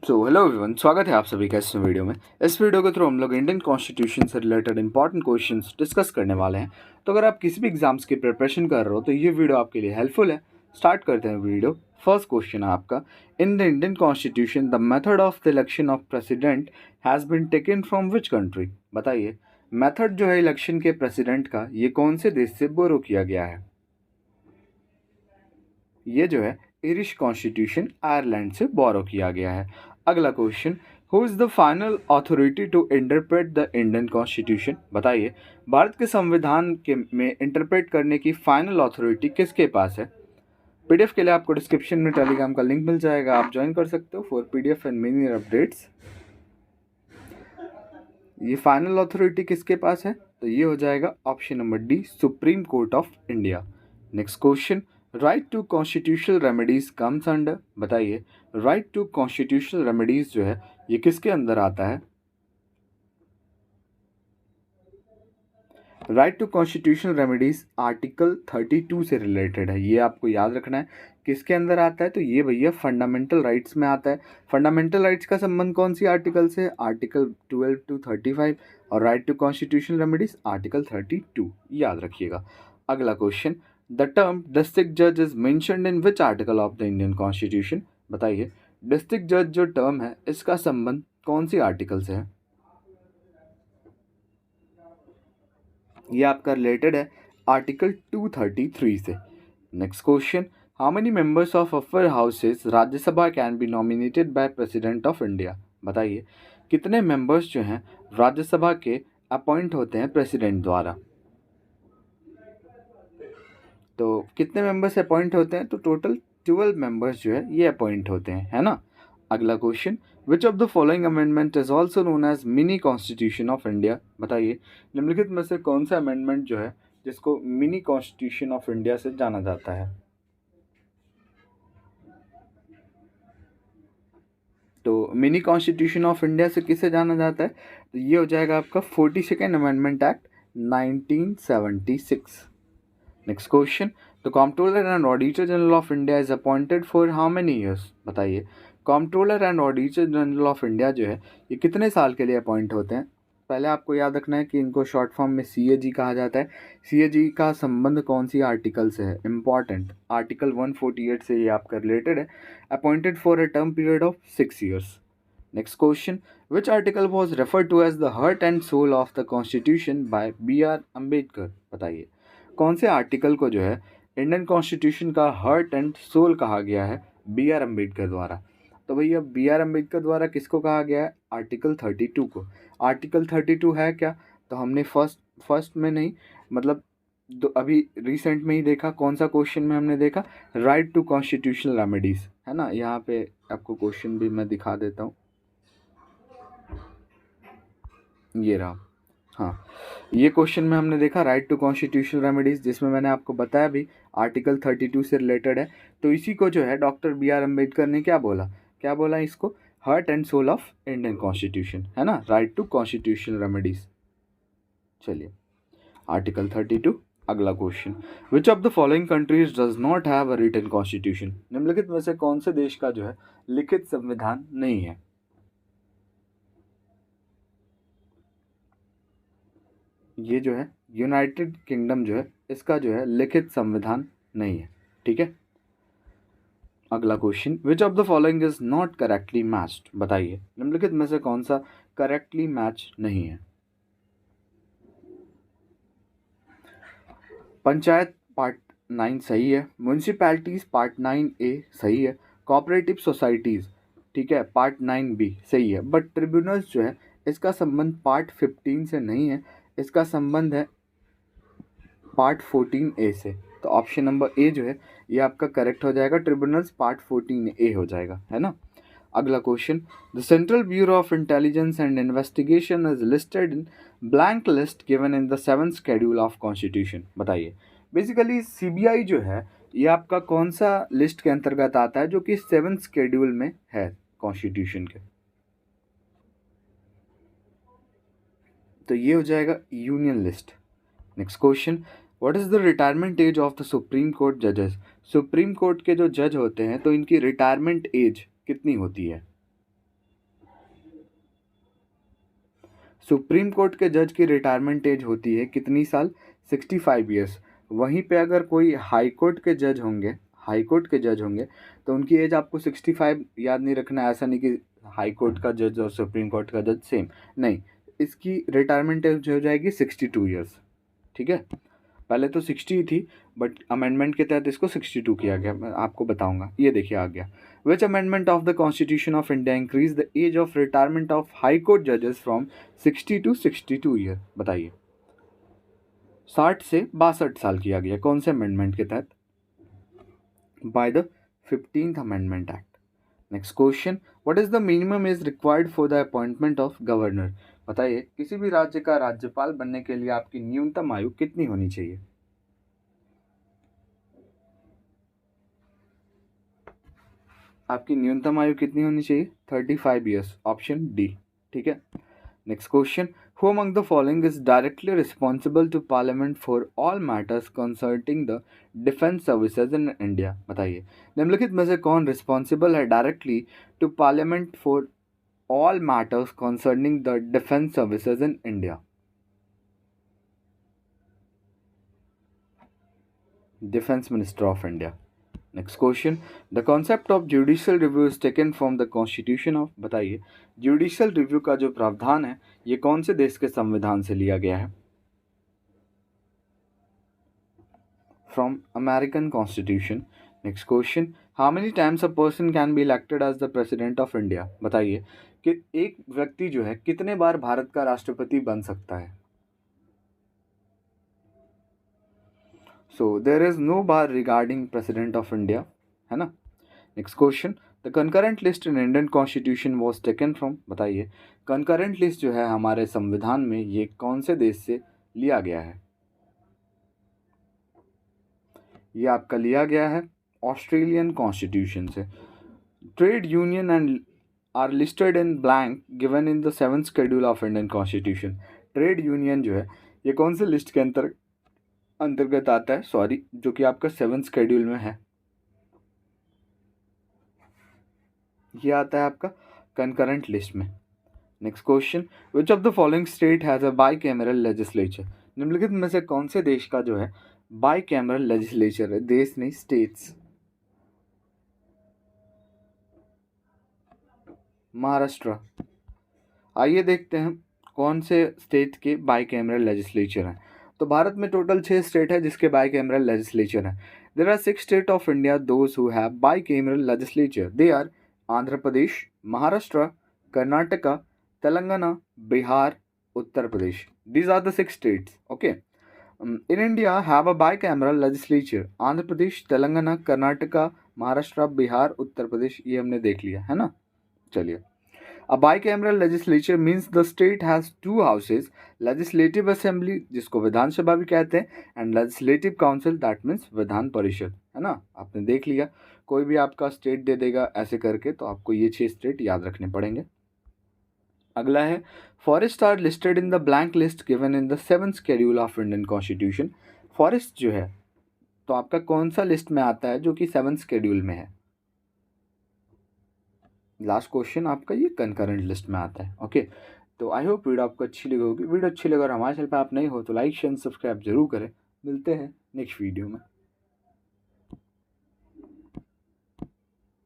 Hello everyone, स्वागत है आप सभी का इस वीडियो में। इस वीडियो के थ्रू हम लोग इंडियन कॉन्स्टिट्यूशन से रिलेटेड इंपॉर्टेंट क्वेश्चंस डिस्कस करने वाले हैं। तो अगर आप किसी भी एग्जाम्स की प्रिपरेशन कर रहे हो तो ये वीडियो आपके लिए हेल्पफुल है। स्टार्ट करते हैं वीडियो। फर्स्ट क्वेश्चन है आपका, in the Indian constitution the method of the election of president has been taken from which country. बताइए, मेथड जो है इलेक्शन के प्रेसिडेंट का ये कौन से देश से बोरो किया गया है। ये जो है इरिश कॉन्स्टिट्यूशन आयरलैंड से बोरो किया गया है। अगला question, who is the final authority to interpret the Indian constitution. बताइए, भारत के संविधान के में इंटरप्रेट करने की फाइनल अथॉरिटी किसके पास है। पीडीएफ के लिए आपको डिस्क्रिप्शन में टेलीग्राम का लिंक मिल जाएगा, आप ज्वाइन कर सकते हो for PDF and many updates. ये फाइनल अथॉरिटी किसके पास है, तो ये हो जाएगा option number D, supreme court of India. Next question, right to constitutional remedies comes under. बताइए, राइट टू कॉन्स्टिट्यूशनल रेमेडीज जो है ये किसके अंदर आता है। Right to constitutional remedies article 32 से रिलेटेड है, ये आपको याद रखना है। किसके अंदर आता है, तो ये भैया फंडामेंटल राइट्स में आता है। फंडामेंटल राइट्स का संबंध कौन सी आर्टिकल से, आर्टिकल 12 टू 35, और right to constitutional remedies article 32, याद रखिएगा। अगला क्वेश्चन, द टर्म डिस्ट्रिक्ट जज is mentioned in which article of the Indian constitution. बताइए, डिस्ट्रिक्ट जज जो टर्म है इसका संबंध कौन सी आर्टिकल से है। ये आपका रिलेटेड है आर्टिकल 233 से। Next question, how many members of upper houses Rajya Sabha can be nominated by president of India. बताइए, कितने मेंबर्स जो हैं राज्यसभा के अपॉइंट होते हैं प्रेसिडेंट द्वारा। तो कितने मेंबर्स अपॉइंट होते हैं, तो टोटल 12 मेंबर्स जो है ये अपॉइंट होते हैं, है ना। अगला question, which of the following amendment is also known as mini constitution of India. बताइए, निम्नलिखित में से कौन सा अमेंडमेंट जो है जिसको मिनी कॉन्स्टिट्यूशन ऑफ इंडिया से जाना जाता है। तो मिनी कॉन्स्टिट्यूशन ऑफ इंडिया से किसे जाना जाता है, तो ये हो जाएगा आपका 42nd amendment act 1976। Next question, the comptroller and auditor general of India is appointed for how many years. बताइए, comptroller and auditor general of India जो है ये कितने साल के लिए अपॉइंट होते हैं। पहले आपको याद रखना है कि इनको शॉर्ट फॉर्म में सीएजी कहा जाता है। सीएजी का संबंध कौन सी आर्टिकल से है, इंपॉर्टेंट आर्टिकल 148 से ये आपका रिलेटेड है। Appointed for a term period of 6 years. Next question, which article was refer to as the heart and soul of the constitution by B R. Ambedkar. बताइए, कौन से आर्टिकल को जो है इंडियन कॉन्स्टिट्यूशन का हार्ट एंड सोल कहा गया है बी.आर. अम्बेडकर द्वारा। तो भैया बी.आर. अम्बेडकर द्वारा किसको कहा गया है, आर्टिकल 32 को। आर्टिकल 32 है क्या, तो हमने फर्स्ट में नहीं, मतलब अभी रिसेंट में ही देखा। कौन सा क्वेश्चन में हमने देखा, राइट टू कॉन्स्टिट्यूशनल रेमेडीज, है ना। यहाँ पे आपको क्वेश्चन भी मैं दिखा देता हूँ, ये रहा। हाँ, ये क्वेश्चन में हमने देखा राइट टू कॉन्स्टिट्यूशनल रेमेडीज, जिसमें मैंने आपको बताया भी आर्टिकल 32 से रिलेटेड है। तो इसी को जो है डॉक्टर बी.आर. अम्बेडकर ने क्या बोला इसको, heart and soul of Indian constitution, है ना, राइट टू कॉन्स्टिट्यूशनल रेमेडीज। चलिए, आर्टिकल 32। अगला question, which of the following countries does not have a written constitution. निम्नलिखित में से कौन से देश का जो है लिखित संविधान नहीं है। ये जो है यूनाइटेड किंगडम जो है इसका जो है लिखित संविधान नहीं है, ठीक है। अगला question, which of the following is not correctly matched. बताइए, निम्नलिखित में से कौन सा करेक्टली मैच नहीं है। पंचायत पार्ट 9 सही है, म्यूनसिपैलिटीज पार्ट 9A सही है, कोऑपरेटिव सोसाइटीज़, ठीक है, पार्ट 9B सही है, बट ट्रिब्यूनल्स जो है इसका संबंध पार्ट 15 से नहीं है, इसका संबंध है पार्ट 14A से। तो ऑप्शन नंबर ए जो है ये आपका करेक्ट हो जाएगा, ट्रिब्यूनल्स पार्ट 14A हो जाएगा, है ना। अगला क्वेश्चन, the central bureau of intelligence and investigation is listed in blank list given in the 7th schedule of constitution. बताइए, बेसिकली सीबीआई जो है ये आपका कौन सा लिस्ट के अंतर्गत आता है जो कि 7th शेड्यूल में है कॉन्स्टिट्यूशन के, तो ये हो जाएगा union list. Next question, what is the retirement age of the supreme court जजेस। सुप्रीम कोर्ट के जो जज होते हैं तो इनकी रिटायरमेंट एज कितनी होती है। सुप्रीम कोर्ट के जज की रिटायरमेंट एज होती है कितनी साल? 65 ईयर्स। वहीं पे अगर कोई हाई कोर्ट के जज होंगे तो उनकी एज आपको 65 याद नहीं रखना, ऐसा नहीं कि हाई कोर्ट का जज और सुप्रीम कोर्ट का जज सेम, नहीं, इसकी रिटायरमेंट एज हो जाएगी 62 ईयर्स। ठीक है, पहले तो 60 थी बट अमेंडमेंट के तहत इसको 62 किया गया, मैं आपको बताऊंगा। ये देखिए आ गया, which amendment of the constitution of India increase the age of retirement of high court जजेस फ्रॉम 60 टू 62 ईयर? बताइए। 60 से 62 साल किया गया, कौन से अमेंडमेंट के तहत? By the 15th amendment act. Next question, what is the minimum is required for the appointment of governor? बताइए, किसी भी राज्य का राज्यपाल बनने के लिए आपकी न्यूनतम आयु कितनी होनी चाहिए? आपकी न्यूनतम आयु कितनी होनी चाहिए? 35 ईयर्स, ऑप्शन डी। ठीक है, next question, who among the following is directly responsible to parliament for all matters concerning the defence services in India? बताइए, निम्नलिखित में से कौन रिस्पॉन्सिबल है directly to parliament for all matters concerning the defence services in India? Defence minister of India. Next question, the concept of judicial review is taken from the constitution of? बताइए, judicial review का जो प्रावधान है ये कौन से देश के संविधान से लिया गया है? From American constitution. Next question, how many times a person can be elected as the president of India? बताइए कि एक व्यक्ति जो है कितने बार भारत का राष्ट्रपति बन सकता है? So there is no bar regarding president of India, है ना। Next question, the concurrent list in Indian constitution was taken from? बताइए, कंकरेंट लिस्ट जो है हमारे संविधान में ये कौन से देश से लिया गया है? ये आपका लिया गया है ऑस्ट्रेलियन कॉन्स्टिट्यूशन से। Trade union and are listed in blank given in the 7th schedule of Indian constitution. Trade union जो है ये कौन से लिस्ट के अंतर्गत आता है, सॉरी, जो कि आपका 7th शेड्यूल में है? ये आता है आपका कंकरेंट लिस्ट में। Next question, which of the following state has a by cameral legislature? निम्नलिखित में से कौन से देश का जो है बाई कैमरल लेजिस्लेचर है? देश नहीं, स्टेट्स। महाराष्ट्र। आइए देखते हैं कौन से स्टेट के बाई कैमरल लेजिस्लेचर हैं। तो भारत में टोटल 6 स्टेट है जिसके बाई कैमरल लेजिस्लेचर हैं। There are 6 state of India those who have bicameral legislature. They are Andhra Pradesh, Maharashtra, Karnataka, Telangana, Bihar, Uttar Pradesh. These are the 6 states. Okay. In India have a bicameral legislature. Andhra Pradesh, Telangana, Karnataka, Maharashtra, Bihar, Uttar Pradesh, ये हमने देख लिया है ना। चलिए, a bicameral legislature means the state has two houses, legislative assembly जिसको विधानसभा भी कहते हैं and legislative council that means Vidhan Parishad, है ना। आपने देख लिया, कोई भी आपका स्टेट दे देगा ऐसे करके तो आपको ये 6 स्टेट याद रखने पड़ेंगे। अगला है, forest are listed in the blank list given in the 7th schedule of Indian constitution. Forest जो है तो आपका कौन सा लिस्ट में आता है जो कि 7th शेड्यूल में है? लास्ट क्वेश्चन आपका ये कंकरेंट लिस्ट में आता है। ओके, तो आई होप वीडियो आपको अच्छी लगी होगी। वीडियो अच्छी लगे और हमारे चैनल पर आप नहीं हो तो लाइक शेयर सब्सक्राइब जरूर करें। मिलते हैं नेक्स्ट वीडियो में।